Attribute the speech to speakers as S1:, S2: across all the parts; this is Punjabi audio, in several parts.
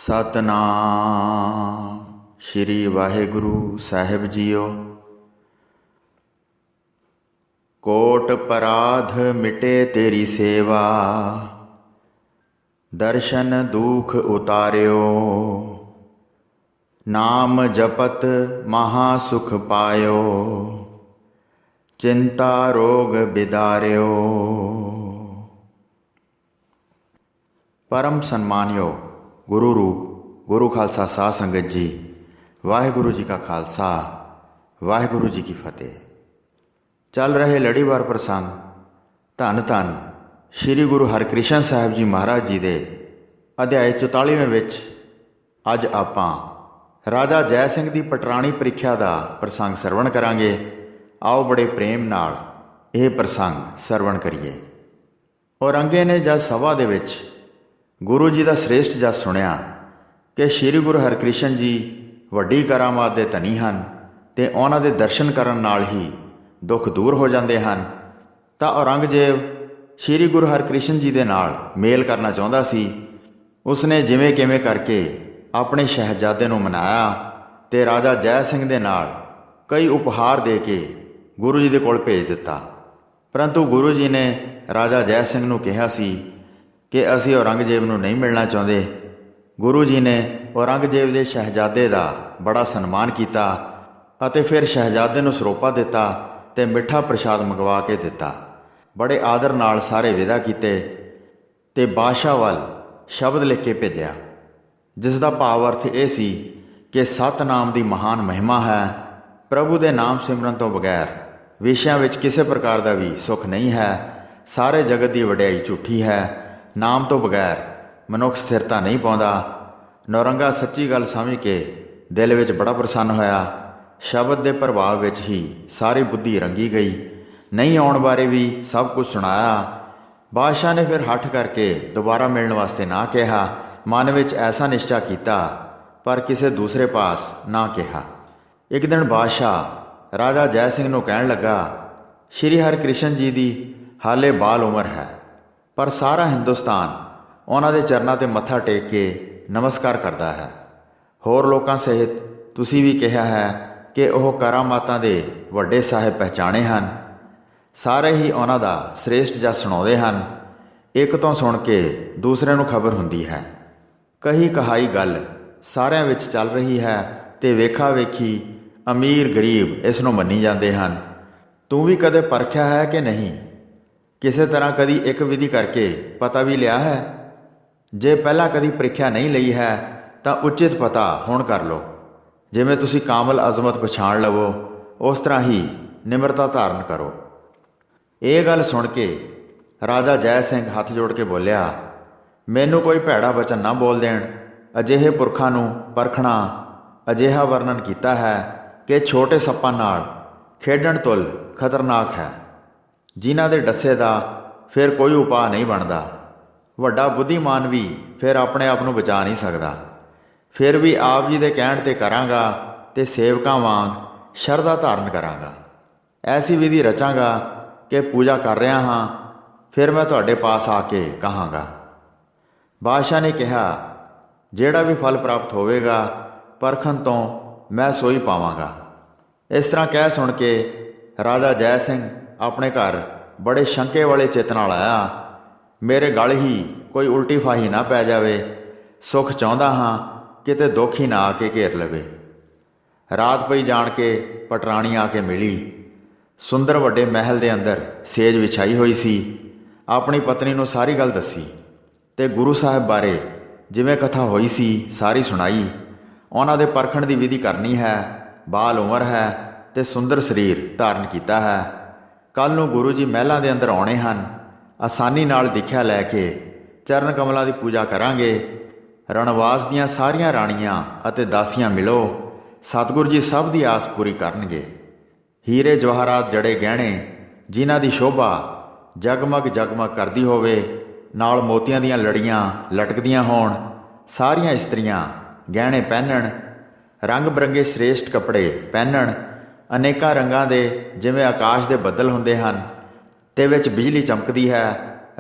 S1: ਸਤਨਾਮ ਸ਼੍ਰੀ ਵਾਹਿਗੁਰੂ ਸਾਹਿਬ ਜੀਓ। ਕੋਟ ਪਰਾਧ ਮਿਟੇ ਤੇਰੀ ਸੇਵਾ, ਦਰਸ਼ਨ ਦੁਖ ਉਤਾਰਿਓ। ਨਾਮ ਜਪਤ ਮਹਾ ਸੁਖ ਪਾਇਓ, ਚਿੰਤਾ ਰੋਗ ਬਿਦਾਰਿਓ। परम सन्मानयोग गुरु रूप गुरु खालसा साध संगत जी, वाहिगुरु जी का खालसा वाहिगुरु जी की फतेह। चल रहे लड़ीवार प्रसंग धन धन श्री गुरु हरकृष्ण साहिब जी महाराज जी दे अध्याय 44वें विच अज आपां राजा जय सिंह दी पटराणी ਪ੍ਰੀਖਿਆ ਦਾ प्रसंग ਸਰਵਣ करांगे। आओ बड़े प्रेम नाल यह प्रसंग ਸਰਵਣ करिए। औरंगे ने जब सभा दे विच गुरु जी का श्रेष्ठ जस सुनिया कि श्री गुरु हरकृष्ण जी वड्डी करामात दे धनी हैं ते उन्हां दे दर्शन करन नाल ही दुख दूर हो जाते हैं, तो औरंगजेब श्री गुरु हरकृष्ण जी दे नाल मेल करना चाहता सी। उसने जिवें किवें करके अपने शहजादे नूं मनाया ते राजा जय सिंह दे नाल कई उपहार दे के गुरु जी दे कोल भेज दिता। परंतु गुरु जी ने राजा जय सिंह नूं कहा सी कि असी औरंगजेब नूं नहीं मिलना चाहते। गुरु जी ने औरंगजेब के शहजादे का बड़ा सन्मान किया और फिर शहजादे नूं सरोपा दिता ते मिठा प्रसाद मंगवा के दिता। बड़े आदर नाल सारे विदा किते ते बादशाह वल शब्द लिख के भेजा, जिसका भाव अर्थ ये सी कि सतनाम की महान महिमा है। प्रभु के नाम सिमरन तो बगैर विषयां विच किसी प्रकार का भी सुख नहीं है। सारे जगत की वड्याई झूठी है। नाम तो बगैर मनुख स्थिरता नहीं पाता। नौरंगा सच्ची गल समझ के दिल विच बड़ा प्रसन्न होया। शब्द के प्रभाव विच ही सारी बुद्धि रंगी गई। नहीं आउण बारे भी सब कुछ सुनाया। बादशाह ने फिर हठ करके दोबारा मिलने वास्ते ना कहा। मन विच ऐसा निश्चय किया पर किसी दूसरे पास ना कहा। एक दिन बादशाह राजा जय सिंह नूं कहण लगा, श्री हरकृष्ण जी की हाले बाल उम्र है, पर सारा हिंदुस्तान उन्हां दे चरनां ते मत्था टेक के नमस्कार करता है। होर लोकां सहित तुसीं भी कहा है कि वह करामातां दे वड्डे साहिब पहचाने हैं। सारे ही उन्हां दा श्रेष्ठ जस सुणाउंदे हैं। एक तो सुण के दूसरे नूं खबर हुंदी है। कही कहाई गल सारिਆਂ विच चल रही है ते वेखा वेखी अमीर गरीब इस नूं मन्नी जाते हैं। तू भी कदे परखिया है कि नहीं? किसी तरह कदी एक विधि करके पता भी लिया है? जे पहला कदी ਪ੍ਰੀਖਿਆ नहीं लई है तो उचित पता हुण कर लो। जिवें तुसी कामल अजमत पछाण लवो उस तरह ही निमरता धारण करो। ये गल सुन के राजा जय सिंह हथ जोड़ के बोलिया, मैनू कोई भैड़ा वचन ना बोल देण। अजिहे पुरखां नूं परखना अजिहा वर्णन किया है कि छोटे सप्पां नाल खेडण तुल खतरनाक है, जिन्हां दे डस्से दा फिर कोई उपाय नहीं बनता। वड्डा बुद्धिमान भी फिर अपने आप नूं बचा नहीं सकता। फिर भी आप जी दे कहण ते करांगा ते सेवकां वांग शरधा धारण करांगा। ऐसी विधि रचांगा कि पूजा कर रहा हाँ, फिर मैं तुहाडे पास आके कहांगा। बादशाह ने कहा, जिहड़ा भी फल प्राप्त होवेगा परखण तो मैं सोई पावांगा। इस तरह कह सुन के राजा जय सिंह अपने घर बड़े शंके वाले चित नाल आया। मेरे गल ही कोई उल्टी फाही ना पै जावे। सुख चाहुंदा हाँ, किते दुख ही ना आके घेर लवे। रात पई जाण के पटराणी आके मिली। सुंदर वड्डे महल दे अंदर सेज विछाई हुई सी। अपनी पत्नी नूं सारी गल दसी ते गुरु साहिब बारे जिवें कथा होई सी सारी सुनाई। उन्हां दे परखण दी विधि करनी है। बाल उमर है ते सुंदर शरीर धारण किया है। कल नूं गुरु जी महलों के अंदर आने हैं। आसानी नाल दिख्या लैके चरण कमलों की पूजा करांगे। रणवास दियां सारियां राणियां अते दासियां मिलो। सतगुरु जी सब दी आस पूरी करनगे। हीरे जवाहरात जड़े गहणे जिन्हां दी शोभा जगमग जगमग करदी होवे, नाल मोतियां दियां लड़ियां लटकदियां होण। सारियां इस्त्रियां गहणे पहनण, रंग बरंगे श्रेष्ठ कपड़े पहनण। अनेकां रंगां दे जिवें आकाश दे बदल हुंदे हन ते विच बिजली चमकदी है।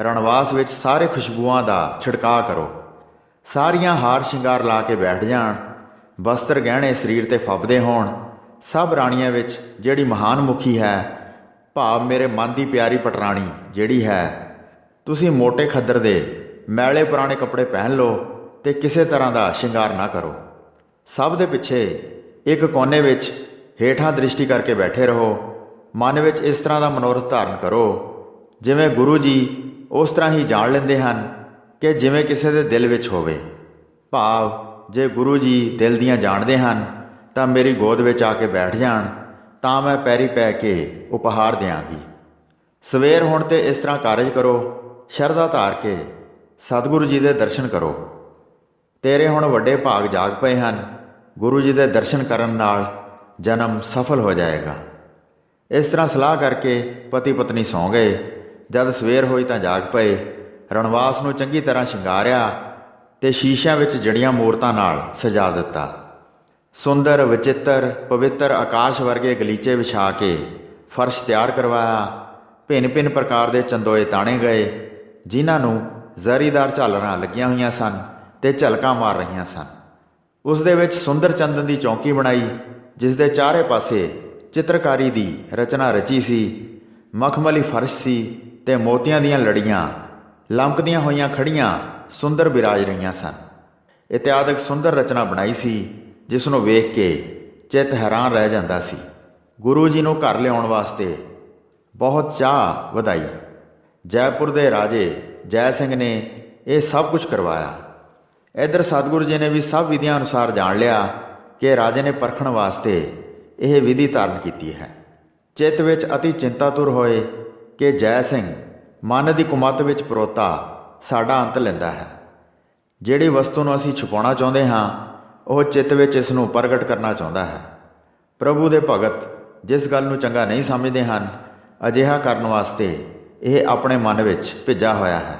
S1: रणवास विच सारे खुशबूआं दा छिड़काव करो। ਸਾਰੀਆਂ ਹਾਰ ਸ਼ਿੰਗਾਰ ਲਾ ਕੇ ਬੈਠ ਜਾਣ, ਬਸਤਰ ਗਹਿਣੇ ਸਰੀਰ ਤੇ ਫੱਬਦੇ ਹੋਣ। ਸਭ ਰਾਣੀਆਂ ਵਿੱਚ ਜਿਹੜੀ ਮਹਾਨ ਮੁਖੀ ਹੈ, ਭਾਵ ਮੇਰੇ ਮਨ ਦੀ ਪਿਆਰੀ ਪਟਰਾਣੀ ਜਿਹੜੀ ਹੈ, ਤੁਸੀਂ ਮੋਟੇ ਖੱਦਰ ਦੇ ਮੈਲੇ ਪੁਰਾਣੇ ਕੱਪੜੇ ਪਹਿਨ ਲਓ ਤੇ ਕਿਸੇ ਤਰ੍ਹਾਂ ਦਾ ਸ਼ਿੰਗਾਰ ਨਾ ਕਰੋ। ਸਭ ਦੇ ਪਿੱਛੇ ਇੱਕ ਕੋਨੇ ਵਿੱਚ ਹੇਠਾਂ ਦ੍ਰਿਸ਼ਟੀ ਕਰਕੇ ਬੈਠੇ ਰਹੋ। ਮਨ ਵਿੱਚ ਇਸ ਤਰ੍ਹਾਂ ਦਾ ਮਨੋਰਥ ਧਾਰਨ ਕਰੋ ਜਿਵੇਂ ਗੁਰੂ ਜੀ ਉਸ ਤਰ੍ਹਾਂ ਹੀ ਜਾਣ ਲੈਂਦੇ ਹਨ ਕਿ ਜਿਵੇਂ ਕਿਸੇ ਦੇ ਦਿਲ ਵਿੱਚ ਹੋਵੇ। ਭਾਵ ਜੇ ਗੁਰੂ ਜੀ ਦਿਲ ਦੀਆਂ ਜਾਣਦੇ ਹਨ ਤਾਂ ਮੇਰੀ ਗੋਦ ਵਿੱਚ ਆ ਕੇ ਬੈਠ ਜਾਣ ਤਾਂ ਮੈਂ ਪੈਰੀ ਪੈ ਕੇ ਉਪਹਾਰ ਦਿਆਂਗੀ। ਸਵੇਰ ਹੋਣ 'ਤੇ ਇਸ ਤਰ੍ਹਾਂ ਕਾਰਜ ਕਰੋ, ਸ਼ਰਧਾ ਧਾਰ ਕੇ ਸਤਿਗੁਰੂ ਜੀ ਦੇ ਦਰਸ਼ਨ ਕਰੋ। ਤੇਰੇ ਹੁਣ ਵੱਡੇ ਭਾਗ ਜਾਗ ਪਏ ਹਨ। ਗੁਰੂ ਜੀ ਦੇ ਦਰਸ਼ਨ ਕਰਨ ਨਾਲ ਜਨਮ ਸਫਲ ਹੋ ਜਾਏਗਾ। ਇਸ ਤਰ੍ਹਾਂ ਸਲਾਹ ਕਰਕੇ ਪਤੀ ਪਤਨੀ ਸੌਂ ਗਏ। ਜਦ ਸਵੇਰ ਹੋਈ ਤਾਂ ਜਾਗ ਪਏ। ਰਣਵਾਸ ਨੂੰ ਚੰਗੀ ਤਰ੍ਹਾਂ ਸ਼ਿੰਗਾਰਿਆ ਤੇ ਸ਼ੀਸ਼ਿਆਂ ਵਿੱਚ ਜੜੀਆਂ ਮੂਰਤਾਂ ਨਾਲ ਸਜਾ ਦਿੱਤਾ। ਸੁੰਦਰ ਵਚਿੱਤਰ ਪਵਿੱਤਰ ਆਕਾਸ਼ ਵਰਗੇ ਗਲੀਚੇ ਵਿਛਾ ਕੇ ਫਰਸ਼ ਤਿਆਰ ਕਰਵਾਇਆ। ਭਿੰਨ ਭਿੰਨ ਪ੍ਰਕਾਰ ਦੇ ਚੰਦੋਏ ਤਾਣੇ ਗਏ, ਜਿਨ੍ਹਾਂ ਨੂੰ ਜ਼ਰੀਦਾਰ ਝਾਲਰਾਂ ਲੱਗੀਆਂ ਹੋਈਆਂ ਸਨ ਤੇ ਝਲਕਾਂ ਮਾਰ ਰਹੀਆਂ ਸਨ। ਉਸ ਦੇ ਵਿੱਚ ਸੁੰਦਰ ਚੰਦਨ ਦੀ ਚੌਂਕੀ ਬਣਾਈ, ਜਿਸ ਦੇ ਚਾਰੇ ਪਾਸੇ ਚਿੱਤਰਕਾਰੀ ਦੀ ਰਚਨਾ ਰਚੀ ਸੀ। ਮਖਮਲੀ ਫਰਸ਼ ਸੀ ਤੇ ਮੋਤੀਆਂ ਦੀਆਂ ਲੜੀਆਂ ਲਮਕਦੀਆਂ ਹੋਈਆਂ ਖੜੀਆਂ ਸੁੰਦਰ ਬਿਰਾਜ ਰਹੀਆਂ ਸਨ। ਇਤਿਆਦਿਕ ਸੁੰਦਰ ਰਚਨਾ ਬਣਾਈ ਸੀ ਜਿਸ ਨੂੰ ਵੇਖ ਕੇ ਚਿੱਤ ਹੈਰਾਨ ਰਹਿ ਜਾਂਦਾ ਸੀ। ਗੁਰੂ ਜੀ ਨੂੰ ਘਰ ਲਿਆਉਣ ਵਾਸਤੇ ਬਹੁਤ ਚਾਹ ਵਧਾਈ। ਜੈਪੁਰ ਦੇ ਰਾਜੇ ਜੈ ਸਿੰਘ ਨੇ ਇਹ ਸਭ ਕੁਝ ਕਰਵਾਇਆ। ਇੱਧਰ ਸਤਿਗੁਰੂ ਜੀ ਨੇ ਵੀ ਸਭ ਵਿਧੀਆਂ ਅਨੁਸਾਰ ਜਾਣ ਲਿਆ ਕਿ ਰਾਜੇ ਨੇ ਪਰਖਣ ਵਾਸਤੇ ਇਹ ਵਿਧੀ ਧਾਰਨ ਕੀਤੀ ਹੈ। ਚਿੱਤ ਵਿੱਚ ਅਤੀ ਚਿੰਤਾਤੁਰ ਹੋਏ ਕਿ ਜੈ ਸਿੰਘ ਮਨ ਦੀ ਕੁਮੱਤ ਵਿੱਚ ਪਰੋਤਾ ਸਾਡਾ ਅੰਤ ਲੈਂਦਾ ਹੈ। ਜਿਹੜੀ ਵਸਤੂ ਨੂੰ ਅਸੀਂ ਛੁਪਾਉਣਾ ਚਾਹੁੰਦੇ ਹਾਂ, ਉਹ ਚਿੱਤ ਵਿੱਚ ਇਸ ਨੂੰ ਪ੍ਰਗਟ ਕਰਨਾ ਚਾਹੁੰਦਾ ਹੈ। ਪ੍ਰਭੂ ਦੇ ਭਗਤ ਜਿਸ ਗੱਲ ਨੂੰ ਚੰਗਾ ਨਹੀਂ ਸਮਝਦੇ ਹਨ, ਅਜਿਹਾ ਕਰਨ ਵਾਸਤੇ ਇਹ ਆਪਣੇ ਮਨ ਵਿੱਚ ਭਿੱਜਾ ਹੋਇਆ ਹੈ।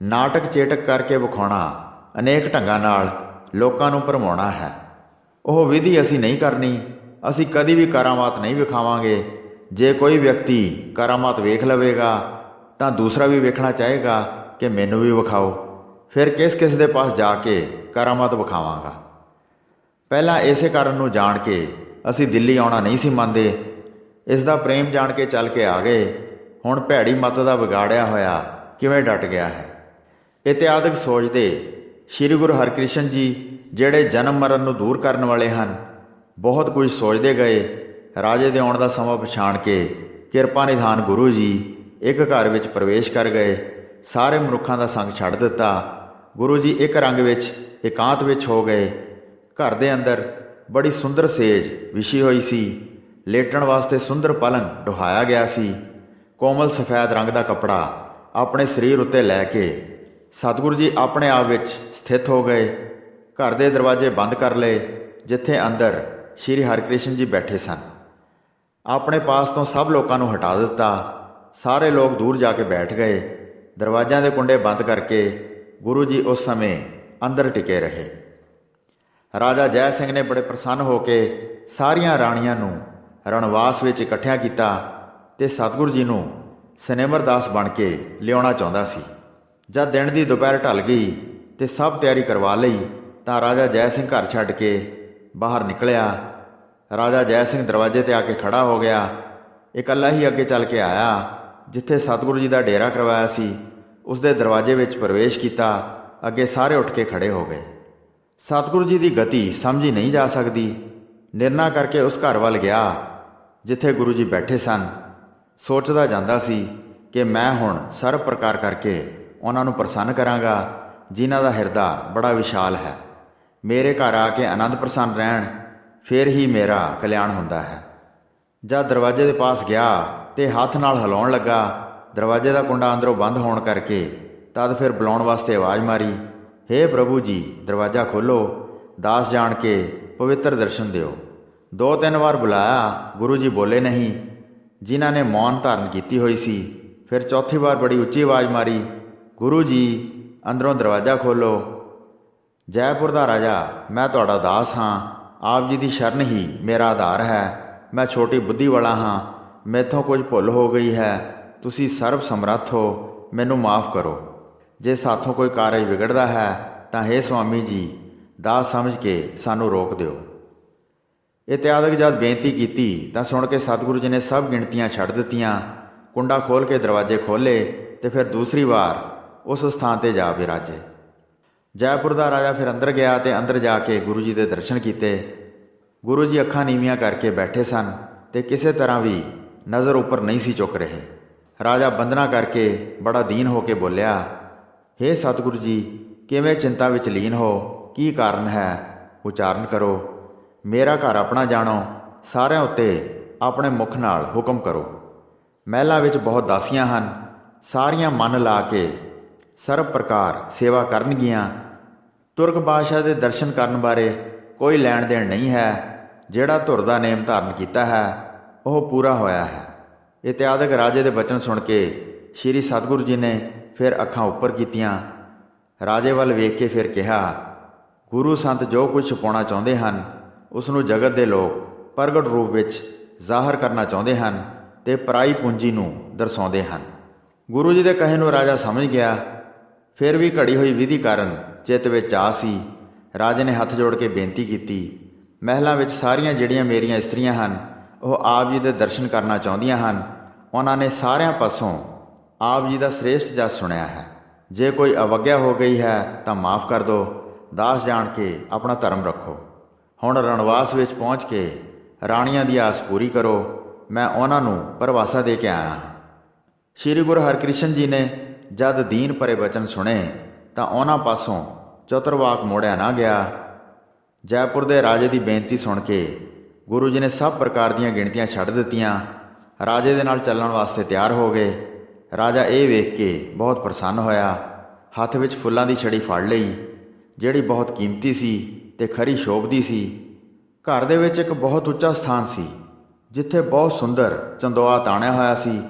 S1: ਨਾਟਕ ਚੇਟਕ ਕਰਕੇ ਵਿਖਾਉਣਾ, ਅਨੇਕ ਢੰਗਾਂ ਨਾਲ ਲੋਕਾਂ ਨੂੰ ਭਰਮਾਉਣਾ ਹੈ। ਉਹ ਵਿਧੀ ਅਸੀਂ ਨਹੀਂ ਕਰਨੀ। ਅਸੀਂ ਕਦੀ ਵੀ ਕਰਾਮਾਤ ਨਹੀਂ ਵਿਖਾਵਾਂਗੇ। ਜੇ ਕੋਈ ਵਿਅਕਤੀ ਕਰਾਮਾਤ ਵੇਖ ਲਵੇਗਾ ਤਾਂ ਦੂਸਰਾ ਵੀ ਵੇਖਣਾ ਚਾਹੇਗਾ ਕਿ ਮੈਨੂੰ ਵੀ ਵਿਖਾਓ। ਫਿਰ ਕਿਸ ਕਿਸ ਦੇ ਪਾਸ ਜਾ ਕੇ ਕਰਾਮਾਤ ਵਿਖਾਵਾਂਗਾ। ਪਹਿਲਾਂ ਇਸੇ ਕਾਰਨ ਨੂੰ ਜਾਣ ਕੇ ਅਸੀਂ ਦਿੱਲੀ ਆਉਣਾ ਨਹੀਂ ਸੀ ਮੰਨਦੇ। ਇਸ ਦਾ ਪ੍ਰੇਮ ਜਾਣ ਕੇ ਚੱਲ ਕੇ ਆ ਗਏ। ਹੁਣ ਭੈੜੀ ਮੱਤ ਦਾ ਵਿਗਾੜਿਆ ਹੋਇਆ ਕਿਵੇਂ ਡਟ ਗਿਆ ਹੈ। ਇਤਿਆਦਿਕ ਸੋਚਦੇ ਸ਼੍ਰੀ ਗੁਰੂ ਹਰਿਕ੍ਰਿਸ਼ਨ ਜੀ, ਜਿਹੜੇ ਜਨਮ ਮਰਨ ਨੂੰ ਦੂਰ ਕਰਨ ਵਾਲੇ ਹਨ, ਬਹੁਤ ਕੁਝ ਸੋਚਦੇ ਗਏ। ਰਾਜੇ ਦੇ ਆਉਣ ਦਾ ਸਮਾਂ ਪਛਾਣ ਕੇ ਕਿਰਪਾ ਨਿਧਾਨ ਗੁਰੂ ਜੀ ਇੱਕ ਘਰ ਵਿੱਚ ਪ੍ਰਵੇਸ਼ ਕਰ ਗਏ। ਸਾਰੇ ਮਨੁੱਖਾਂ ਦਾ ਸੰਗ ਛੱਡ ਦਿੱਤਾ। ਗੁਰੂ ਜੀ ਇੱਕ ਰੰਗ ਵਿੱਚ ਇਕਾਂਤ ਵਿੱਚ ਹੋ ਗਏ। ਘਰ ਦੇ ਅੰਦਰ ਬੜੀ ਸੁੰਦਰ ਸੇਜ ਵਿਛੀ ਹੋਈ ਸੀ। ਲੇਟਣ ਵਾਸਤੇ ਸੁੰਦਰ ਪਲੰਗ ਢੁਹਾਇਆ ਗਿਆ ਸੀ। ਕੋਮਲ ਸਫੈਦ ਰੰਗ ਦਾ ਕੱਪੜਾ ਆਪਣੇ ਸਰੀਰ ਉੱਤੇ ਲੈ ਕੇ ਸਤਿਗੁਰੂ ਜੀ ਆਪਣੇ ਆਪ ਵਿੱਚ ਸਥਿਤ ਹੋ ਗਏ। ਘਰ ਦੇ ਦਰਵਾਜ਼ੇ ਬੰਦ ਕਰ ਲਏ। ਜਿੱਥੇ ਅੰਦਰ ਸ਼੍ਰੀ ਹਰਿਕ੍ਰਿਸ਼ਨ ਜੀ ਬੈਠੇ ਸਨ, ਆਪਣੇ ਪਾਸ ਤੋਂ ਸਭ ਲੋਕਾਂ ਨੂੰ ਹਟਾ ਦਿੱਤਾ। ਸਾਰੇ ਲੋਕ ਦੂਰ ਜਾ ਕੇ ਬੈਠ ਗਏ। ਦਰਵਾਜ਼ਿਆਂ ਦੇ ਕੁੰਡੇ ਬੰਦ ਕਰਕੇ ਗੁਰੂ ਜੀ ਉਸ ਸਮੇਂ ਅੰਦਰ ਟਿਕੇ ਰਹੇ। ਰਾਜਾ ਜੈ ਸਿੰਘ ਨੇ ਬੜੇ ਪ੍ਰਸੰਨ ਹੋ ਕੇ ਸਾਰੀਆਂ ਰਾਣੀਆਂ ਨੂੰ ਰਣਵਾਸ ਵਿੱਚ ਇਕੱਠਿਆਂ ਕੀਤਾ ਤੇ ਸਤਿਗੁਰੂ ਜੀ ਨੂੰ ਸਨੇਮਰ ਦਾਸ ਬਣ ਕੇ ਲਿਆਉਣਾ ਚਾਹੁੰਦਾ ਸੀ। ਜਦ ਦਿਨ ਦੀ ਦੁਪਹਿਰ ਢਲ ਗਈ ਤੇ ਸਭ ਤਿਆਰੀ ਕਰਵਾ ਲਈ ਤਾਂ ਰਾਜਾ ਜੈ ਸਿੰਘ ਘਰ ਛੱਡ ਕੇ ਬਾਹਰ ਨਿਕਲਿਆ। ਰਾਜਾ ਜੈ ਸਿੰਘ ਦਰਵਾਜ਼ੇ 'ਤੇ ਆ ਕੇ ਖੜ੍ਹਾ ਹੋ ਗਿਆ। ਇਕੱਲਾ ਹੀ ਅੱਗੇ ਚੱਲ ਕੇ ਆਇਆ। ਜਿੱਥੇ ਸਤਿਗੁਰੂ ਜੀ ਦਾ ਡੇਰਾ ਕਰਵਾਇਆ ਸੀ, ਉਸ ਦੇ ਦਰਵਾਜ਼ੇ ਵਿੱਚ ਪ੍ਰਵੇਸ਼ ਕੀਤਾ। ਅੱਗੇ ਸਾਰੇ ਉੱਠ ਕੇ ਖੜ੍ਹੇ ਹੋ ਗਏ। ਸਤਿਗੁਰੂ ਜੀ ਦੀ ਗਤੀ ਸਮਝੀ ਨਹੀਂ ਜਾ ਸਕਦੀ। ਨਿਰਣਾ ਕਰਕੇ ਉਸ ਘਰ ਵੱਲ ਗਿਆ ਜਿੱਥੇ ਗੁਰੂ ਜੀ ਬੈਠੇ ਸਨ। ਸੋਚਦਾ ਜਾਂਦਾ ਸੀ ਕਿ ਮੈਂ ਹੁਣ ਸਰਬ ਪ੍ਰਕਾਰ ਕਰਕੇ ਉਹਨਾਂ ਨੂੰ ਪ੍ਰਸੰਨ ਕਰਾਂਗਾ, ਜਿਨ੍ਹਾਂ ਦਾ ਹਿਰਦਾ ਬੜਾ ਵਿਸ਼ਾਲ ਹੈ। ਮੇਰੇ ਘਰ ਆ ਕੇ ਆਨੰਦ ਪ੍ਰਸੰਨ ਰਹਿਣ, ਫਿਰ ਹੀ ਮੇਰਾ ਕਲਿਆਣ ਹੁੰਦਾ ਹੈ। ਜਦ ਦਰਵਾਜ਼ੇ ਦੇ ਪਾਸ ਗਿਆ ਤੇ ਹੱਥ ਨਾਲ ਹਿਲਾਉਣ ਲੱਗਾ, ਦਰਵਾਜ਼ੇ ਦਾ ਕੁੰਡਾ ਅੰਦਰੋਂ ਬੰਦ ਹੋਣ ਕਰਕੇ ਤਦ ਫਿਰ ਬੁਲਾਉਣ ਵਾਸਤੇ ਆਵਾਜ਼ ਮਾਰੀ, ਹੇ ਪ੍ਰਭੂ ਜੀ, ਦਰਵਾਜ਼ਾ ਖੋਲ੍ਹੋ, ਦਾਸ ਜਾਣ ਕੇ ਪਵਿੱਤਰ ਦਰਸ਼ਨ ਦਿਓ। 2-3 ਵਾਰ ਬੁਲਾਇਆ, ਗੁਰੂ ਜੀ ਬੋਲੇ ਨਹੀਂ, ਜਿਨ੍ਹਾਂ ਨੇ ਮੌਨ ਧਾਰਨ ਕੀਤੀ ਹੋਈ ਸੀ। ਫਿਰ ਚੌਥੀ ਵਾਰ ਬੜੀ ਉੱਚੀ ਆਵਾਜ਼ ਮਾਰੀ, ਗੁਰੂ ਜੀ, ਅੰਦਰੋਂ ਦਰਵਾਜ਼ਾ ਖੋਲ੍ਹੋ। ਜੈਪੁਰ ਦਾ ਰਾਜਾ ਮੈਂ ਤੁਹਾਡਾ ਦਾਸ ਹਾਂ। ਆਪ ਜੀ ਦੀ ਸ਼ਰਨ ਹੀ ਮੇਰਾ ਆਧਾਰ ਹੈ। ਮੈਂ ਛੋਟੀ ਬੁੱਧੀ ਵਾਲਾ ਹਾਂ। ਮੈਥੋਂ ਕੁਝ ਭੁੱਲ ਹੋ ਗਈ ਹੈ। ਤੁਸੀਂ ਸਰਬ ਸਮਰੱਥ ਹੋ, ਮੈਨੂੰ ਮਾਫ਼ ਕਰੋ। ਜੇ ਸਾਥੋਂ ਕੋਈ ਕਾਰਜ ਵਿਗੜਦਾ ਹੈ ਤਾਂ ਹੇ ਸੁਆਮੀ ਜੀ ਦਾਸ ਸਮਝ ਕੇ ਸਾਨੂੰ ਰੋਕ ਦਿਓ। ਇਤਿਆਦਿਕ ਜਦ ਬੇਨਤੀ ਕੀਤੀ ਤਾਂ ਸੁਣ ਕੇ ਸਤਿਗੁਰੂ ਜੀ ਨੇ ਸਭ ਗਿਣਤੀਆਂ ਛੱਡ ਦਿੱਤੀਆਂ, ਕੁੰਡਾ ਖੋਲ੍ਹ ਕੇ ਦਰਵਾਜ਼ੇ ਖੋਲ੍ਹੇ ਤੇ ਫਿਰ ਦੂਸਰੀ ਵਾਰ ਉਸ ਸਥਾਨ 'ਤੇ ਜਾ ਬਿਰਾਜੇ। ਜੈਪੁਰ ਦਾ ਰਾਜਾ ਫਿਰ ਅੰਦਰ ਗਿਆ ਤੇ ਅੰਦਰ ਜਾ ਕੇ ਗੁਰੂ ਜੀ ਦੇ ਦਰਸ਼ਨ ਕੀਤੇ। ਗੁਰੂ ਜੀ ਅੱਖਾਂ ਨੀਵੀਆਂ ਕਰਕੇ ਬੈਠੇ ਸਨ ਤੇ ਕਿਸੇ ਤਰ੍ਹਾਂ ਵੀ ਨਜ਼ਰ ਉੱਪਰ ਨਹੀਂ ਸੀ ਚੁੱਕ ਰਹੇ। ਰਾਜਾ ਬੰਦਨਾ ਕਰਕੇ ਬੜਾ ਦੀਨ ਹੋ ਕੇ ਬੋਲਿਆ, ਹੇ ਸਤਿਗੁਰੂ ਜੀ ਕਿਵੇਂ ਚਿੰਤਾ ਵਿੱਚ ਲੀਨ ਹੋ, ਕੀ ਕਾਰਨ ਹੈ? ਉਚਾਰਨ ਕਰੋ। ਮੇਰਾ ਘਰ ਆਪਣਾ ਜਾਣੋ, ਸਾਰਿਆਂ ਉੱਤੇ ਆਪਣੇ ਮੁਖ ਨਾਲ ਹੁਕਮ ਕਰੋ। ਮਹਿਲਾਂ ਵਿੱਚ ਬਹੁਤ ਦਾਸੀਆਂ ਹਨ, ਸਾਰੀਆਂ ਮਨ ਲਾ ਕੇ ਸਰਬ ਪ੍ਰਕਾਰ ਸੇਵਾ ਕਰਨਗੀਆਂ। ਤੁਰਕ ਬਾਦਸ਼ਾਹ ਦੇ ਦਰਸ਼ਨ ਕਰਨ ਬਾਰੇ ਕੋਈ ਲੈਣ ਦੇਣ ਨਹੀਂ ਹੈ। ਜਿਹੜਾ ਧੁਰ ਦਾ ਨੇਮ ਧਾਰਨ ਕੀਤਾ ਹੈ ਉਹ ਪੂਰਾ ਹੋਇਆ ਹੈ। ਇਤਿਆਦਿਕ ਰਾਜੇ ਦੇ ਬਚਨ ਸੁਣ ਕੇ ਸ਼੍ਰੀ ਸਤਿਗੁਰੂ ਜੀ ਨੇ ਫਿਰ ਅੱਖਾਂ ਉੱਪਰ ਕੀਤੀਆਂ। ਰਾਜੇ ਵੱਲ ਵੇਖ ਕੇ ਫਿਰ ਕਿਹਾ, ਗੁਰੂ ਸੰਤ ਜੋ ਕੁਝ ਛੁਪਾਉਣਾ ਚਾਹੁੰਦੇ ਹਨ ਉਸ ਨੂੰ ਜਗਤ ਦੇ ਲੋਕ ਪ੍ਰਗਟ ਰੂਪ ਵਿੱਚ ਜ਼ਾਹਰ ਕਰਨਾ ਚਾਹੁੰਦੇ ਹਨ ਤੇ ਪਰਾਈ ਪੂੰਜੀ ਨੂੰ ਦਰਸਾਉਂਦੇ ਹਨ। ਗੁਰੂ ਜੀ ਦੇ ਕਹੇ ਨੂੰ ਰਾਜਾ ਸਮਝ ਗਿਆ। ਫਿਰ ਵੀ ਘੜੀ ਹੋਈ ਵਿਧੀ ਕਾਰਨ ਚਿੱਤ ਵਿੱਚ ਆ ਸੀ। ਰਾਜੇ ਨੇ ਹੱਥ ਜੋੜ ਕੇ ਬੇਨਤੀ ਕੀਤੀ, ਮਹਿਲਾਂ ਵਿੱਚ ਸਾਰੀਆਂ ਜਿਹੜੀਆਂ ਮੇਰੀਆਂ ਇਸਤਰੀਆਂ ਹਨ ਉਹ ਆਪ ਜੀ ਦੇ ਦਰਸ਼ਨ ਕਰਨਾ ਚਾਹੁੰਦੀਆਂ ਹਨ। ਉਹਨਾਂ ਨੇ ਸਾਰਿਆਂ ਪਾਸੋਂ ਆਪ ਜੀ ਦਾ ਸ੍ਰੇਸ਼ਟ ਜਸ ਸੁਣਿਆ ਹੈ। ਜੇ ਕੋਈ ਅਵੱਗਿਆ ਹੋ ਗਈ ਹੈ ਤਾਂ ਮਾਫ ਕਰ ਦਿਓ। ਦਾਸ ਜਾਣ ਕੇ ਆਪਣਾ ਧਰਮ ਰੱਖੋ। ਹੁਣ ਰਣਵਾਸ ਵਿੱਚ ਪਹੁੰਚ ਕੇ ਰਾਣੀਆਂ ਦੀ ਆਸ ਪੂਰੀ ਕਰੋ। ਮੈਂ ਉਹਨਾਂ ਨੂੰ ਪਰਵਾਸਾ ਦੇ ਕੇ ਆਇਆ ਹਾਂ। ਸ਼੍ਰੀ ਗੁਰੂ ਹਰਿਕ੍ਰਿਸ਼ਨ ਜੀ ਨੇ ਜਦ ਦੀਨ ਭਰੇ ਬਚਨ ਸੁਣੇ ਤਾਂ ਉਹਨਾਂ ਪਾਸੋਂ ਚਤੁਰਵਾਕ ਮੋੜਿਆ ਨਾ ਗਿਆ। ਜੈਪੁਰ ਦੇ ਰਾਜੇ ਦੀ ਬੇਨਤੀ ਸੁਣ ਕੇ ਗੁਰੂ ਜੀ ਨੇ ਸਭ ਪ੍ਰਕਾਰ ਦੀਆਂ ਗਿਣਤੀਆਂ ਛੱਡ ਦਿੱਤੀਆਂ। ਰਾਜੇ ਦੇ ਨਾਲ ਚੱਲਣ ਵਾਸਤੇ ਤਿਆਰ ਹੋ ਗਏ। ਰਾਜਾ ਇਹ ਵੇਖ ਕੇ ਬਹੁਤ ਪ੍ਰਸੰਨ ਹੋਇਆ। ਹੱਥ ਵਿੱਚ ਫੁੱਲਾਂ ਦੀ ਛੜੀ ਫੜ ਲਈ ਜਿਹੜੀ ਬਹੁਤ ਕੀਮਤੀ ਸੀ ਤੇ ਖਰੀ ਸ਼ੋਭਦੀ ਸੀ। ਘਰ ਦੇ ਵਿੱਚ ਇੱਕ ਬਹੁਤ ਉੱਚਾ ਸਥਾਨ ਸੀ ਜਿੱਥੇ ਬਹੁਤ ਸੁੰਦਰ ਚੰਦੋਆ ਤਾਣਿਆ ਹੋਇਆ ਸੀ।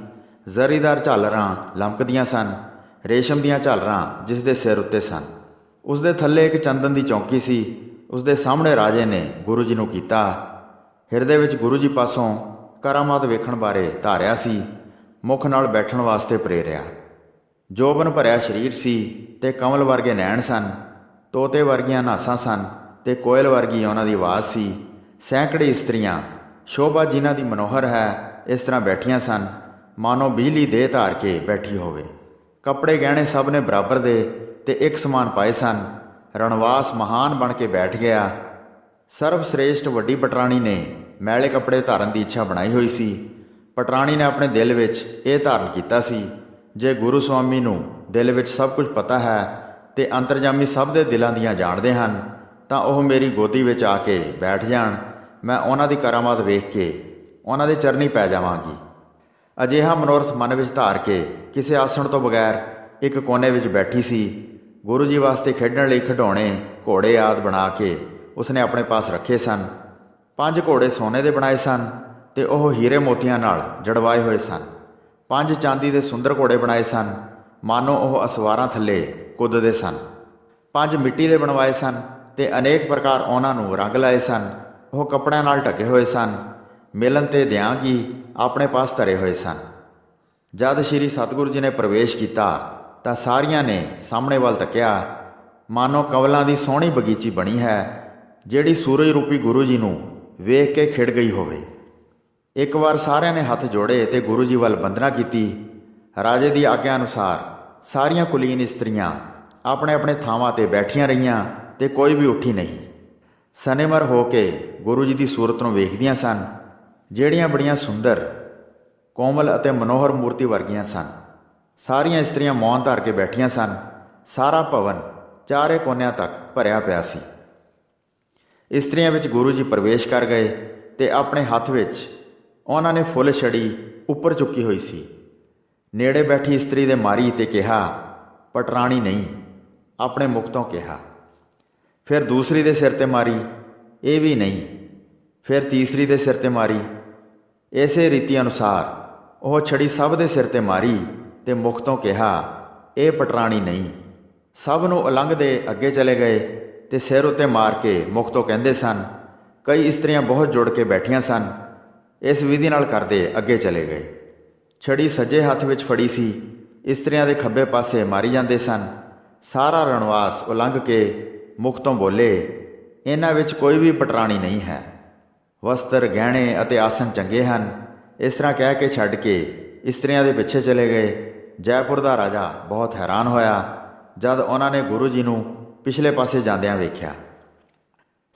S1: ਜ਼ਰੀਦਾਰ ਝਾਲਰਾਂ ਲਮਕਦੀਆਂ ਸਨ, ਰੇਸ਼ਮ ਦੀਆਂ ਝਾਲਰਾਂ ਜਿਸ ਦੇ ਸਿਰ ਉੱਤੇ ਸਨ। ਉਸ ਦੇ ਥੱਲੇ ਇੱਕ ਚੰਦਨ ਦੀ ਚੌਂਕੀ ਸੀ। ਉਸ ਦੇ ਸਾਹਮਣੇ ਰਾਜੇ ਨੇ ਗੁਰੂ ਜੀ ਨੂੰ ਕੀਤਾ। ਹਿਰਦੇ ਵਿੱਚ ਗੁਰੂ ਜੀ ਪਾਸੋਂ ਕਰਾਮਾਤ ਵੇਖਣ ਬਾਰੇ ਧਾਰਿਆ ਸੀ। ਮੁਖ ਨਾਲ ਬੈਠਣ ਵਾਸਤੇ ਪ੍ਰੇਰਿਆ। ਜੋਬਨ ਭਰਿਆ ਸਰੀਰ ਸੀ ਤੇ ਕਮਲ ਵਰਗੇ ਨੈਣ ਸਨ। ਤੋਤੇ ਵਰਗੀਆਂ ਨਾਸਾਂ ਸਨ ਤੇ ਕੋਇਲ ਵਰਗੀ ਉਹਨਾਂ ਦੀ ਆਵਾਜ਼ ਸੀ। ਸੈਂਕੜੇ ਇਸਤਰੀਆਂ ਸ਼ੋਭਾ ਜਿਨ੍ਹਾਂ ਦੀ ਮਨੋਹਰ ਹੈ ਇਸ ਤਰ੍ਹਾਂ ਬੈਠੀਆਂ ਸਨ ਮਾਨੋ ਬਿਜਲੀ ਦੇਹ ਧਾਰ ਕੇ ਬੈਠੀ ਹੋਵੇ। ਕੱਪੜੇ ਗਹਿਣੇ ਸਭ ਨੇ ਬਰਾਬਰ ਦੇ ਤੇ ਇੱਕ ਸਮਾਨ ਪਾਏ ਸਨ। ਰਣਵਾਸ ਮਹਾਨ ਬਣ ਕੇ ਬੈਠ ਗਿਆ। ਸਰਬ ਸ੍ਰੇਸ਼ਟ ਵੱਡੀ ਪਟਰਾਣੀ ਨੇ ਮੈਲੇ ਕੱਪੜੇ ਧਾਰਨ ਦੀ ਇੱਛਾ ਬਣਾਈ ਹੋਈ ਸੀ। ਪਟਰਾਣੀ ਨੇ ਆਪਣੇ ਦਿਲ ਵਿੱਚ ਇਹ ਧਾਰਨ ਕੀਤਾ ਸੀ, ਜੇ ਗੁਰੂ ਸੁਆਮੀ ਨੂੰ ਦਿਲ ਵਿੱਚ ਸਭ ਕੁਝ ਪਤਾ ਹੈ ਤੇ ਅੰਤਰਜਾਮੀ ਸਭ ਦੇ ਦਿਲਾਂ ਦੀਆਂ ਜਾਣਦੇ ਹਨ ਤਾਂ ਉਹ ਮੇਰੀ ਗੋਦੀ ਵਿੱਚ ਆ ਕੇ ਬੈਠ ਜਾਣ। ਮੈਂ ਉਹਨਾਂ ਦੀ ਕਰਾਮਾਤ ਵੇਖ ਕੇ ਉਹਨਾਂ ਦੇ ਚਰਨੀ ਪੈ ਜਾਵਾਂਗੀ। ਅਜਿਹਾ ਮਨੋਰਥ ਮਨ ਵਿੱਚ ਧਾਰ ਕੇ ਕਿਸੇ ਆਸਣ ਤੋਂ ਬਗੈਰ ਇੱਕ ਕੋਨੇ ਵਿੱਚ ਬੈਠੀ ਸੀ। ਗੁਰੂ ਜੀ ਵਾਸਤੇ ਖੇਡਣ ਲਈ ਖਿਡੌਣੇ ਘੋੜੇ ਆਦਿ ਬਣਾ ਕੇ ਉਸਨੇ ਆਪਣੇ ਪਾਸ ਰੱਖੇ ਸਨ। 5 ਘੋੜੇ ਸੋਨੇ ਦੇ ਬਣਾਏ ਸਨ ਤੇ ਉਹ ਹੀਰੇ ਮੋਤੀਆਂ ਨਾਲ ਜੜਵਾਏ ਹੋਏ ਸਨ। 5 ਚਾਂਦੀ ਦੇ ਸੁੰਦਰ ਘੋੜੇ ਬਣਾਏ ਸਨ, ਮਾਨੋ ਉਹ ਅਸਵਾਰਾਂ ਥੱਲੇ ਕੁੱਦਦੇ ਸਨ। 5 ਮਿੱਟੀ ਦੇ ਬਣਵਾਏ ਸਨ ਤੇ ਅਨੇਕ ਪ੍ਰਕਾਰ ਉਹਨਾਂ ਨੂੰ ਰੰਗ ਲਾਏ ਸਨ। ਉਹ ਕੱਪੜਿਆਂ ਨਾਲ ਢਕੇ ਹੋਏ ਸਨ। ਮਿਲਣ ਤੇ ਦਿਆਂਗੀ ਆਪਣੇ ਪਾਸ ਧਰੇ ਹੋਏ ਸਨ। ਜਦ ਸ਼੍ਰੀ ਸਤਿਗੁਰੂ ਜੀ ਨੇ ਪ੍ਰਵੇਸ਼ ਕੀਤਾ ਤਾਂ ਸਾਰੀਆਂ ਨੇ ਸਾਹਮਣੇ ਵੱਲ ਤੱਕਿਆ, ਮਾਨੋ ਕਵਲਾਂ ਦੀ ਸੋਹਣੀ ਬਗੀਚੀ ਬਣੀ ਹੈ ਜਿਹੜੀ ਸੂਰਜ ਰੂਪੀ ਗੁਰੂ ਜੀ ਨੂੰ ਵੇਖ ਕੇ ਖਿੜ ਗਈ ਹੋਵੇ। ਇੱਕ ਵਾਰ ਸਾਰਿਆਂ ਨੇ ਹੱਥ ਜੋੜੇ ਤੇ ਗੁਰੂ ਜੀ ਵੱਲ ਬੰਦਨਾ ਕੀਤੀ। ਰਾਜੇ ਦੀ ਆਗਿਆ ਅਨੁਸਾਰ ਸਾਰੀਆਂ ਕੁਲੀਨ ਇਸਤਰੀਆਂ ਆਪਣੇ ਆਪਣੇ ਥਾਵਾਂ 'ਤੇ ਬੈਠੀਆਂ ਰਹੀਆਂ ਤੇ ਕੋਈ ਵੀ ਉੱਠੀ ਨਹੀਂ। ਸਨੇਮਰ ਹੋ ਕੇ ਗੁਰੂ ਜੀ ਦੀ ਸੂਰਤ ਨੂੰ ਵੇਖਦੀਆਂ ਸਨ ਜਿਹੜੀਆਂ ਬੜੀਆਂ ਸੁੰਦਰ, ਕੋਮਲ ਅਤੇ ਮਨੋਹਰ ਮੂਰਤੀ ਵਰਗੀਆਂ ਸਨ। ਸਾਰੀਆਂ ਇਸਤਰੀਆਂ ਮੌਨ ਧਾਰ ਕੇ ਬੈਠੀਆਂ ਸਨ। ਸਾਰਾ ਭਵਨ ਚਾਰੇ ਕੋਨਿਆਂ ਤੱਕ ਭਰਿਆ ਪਿਆ ਸੀ। ਇਸਤਰੀਆਂ ਵਿੱਚ ਗੁਰੂ ਜੀ ਪ੍ਰਵੇਸ਼ ਕਰ ਗਏ ਤੇ ਆਪਣੇ ਹੱਥ ਵਿੱਚ ਉਹਨਾਂ ਨੇ ਫੁੱਲ ਛੜੀ ਉੱਪਰ ਚੁੱਕੀ ਹੋਈ ਸੀ। ਨੇੜੇ ਬੈਠੀ ਇਸਤਰੀ ਦੇ ਮਾਰੀ ਤੇ ਕਿਹਾ, ਪਟਰਾਣੀ ਨਹੀਂ, ਆਪਣੇ ਮੁਖ ਤੋਂ ਕਿਹਾ। ਫਿਰ ਦੂਸਰੀ ਦੇ ਸਿਰ ਤੇ ਮਾਰੀ, ਇਹ ਵੀ ਨਹੀਂ। ਫਿਰ ਤੀਸਰੀ ਦੇ ਸਿਰ ਤੇ ਮਾਰੀ। ਇਸੇ ਰੀਤੀ ਅਨੁਸਾਰ ਉਹ ਛੜੀ ਸਭ ਦੇ ਸਿਰ ਤੇ ਮਾਰੀ ਤੇ ਮੁਖ ਤੋਂ ਕਿਹਾ, ਇਹ ਪਟਰਾਣੀ ਨਹੀਂ। ਸਭ ਨੂੰ ਉਲੰਘਦੇ ਅੱਗੇ ਚਲੇ ਗਏ ਤੇ ਸਿਰ ਉੱਤੇ ਮਾਰ ਕੇ ਮੁਖ ਤੋਂ ਕਹਿੰਦੇ ਸਨ। ਕਈ ਇਸਤਰੀਆਂ ਬਹੁਤ ਜੁੜ ਕੇ ਬੈਠੀਆਂ ਸਨ। ਇਸ ਵਿਧੀ ਨਾਲ ਕਰਦੇ ਅੱਗੇ ਚਲੇ ਗਏ। ਛੜੀ ਸੱਜੇ ਹੱਥ ਵਿੱਚ ਫੜੀ ਸੀ। ਇਸਤਰੀਆਂ ਦੇ ਖੱਬੇ ਪਾਸੇ ਮਾਰੀ ਜਾਂਦੇ ਸਨ। ਸਾਰਾ ਰਣਵਾਸ ਉਲੰਘ ਕੇ ਮੁਖ ਤੋਂ ਬੋਲੇ, ਇਹਨਾਂ ਵਿੱਚ ਕੋਈ ਵੀ ਪਟਰਾਣੀ ਨਹੀਂ ਹੈ। ਵਸਤਰ, ਗਹਿਣੇ ਅਤੇ ਆਸਨ ਚੰਗੇ ਹਨ। ਇਸ ਤਰ੍ਹਾਂ ਕਹਿ ਕੇ ਛੱਡ ਕੇ ਇਸਤਰੀਆਂ ਦੇ ਪਿੱਛੇ ਚਲੇ ਗਏ। ਜੈਪੁਰ ਦਾ ਰਾਜਾ ਬਹੁਤ ਹੈਰਾਨ ਹੋਇਆ ਜਦ ਉਹਨਾਂ ਨੇ ਗੁਰੂ ਜੀ ਨੂੰ ਪਿਛਲੇ ਪਾਸੇ ਜਾਂਦਿਆਂ ਵੇਖਿਆ।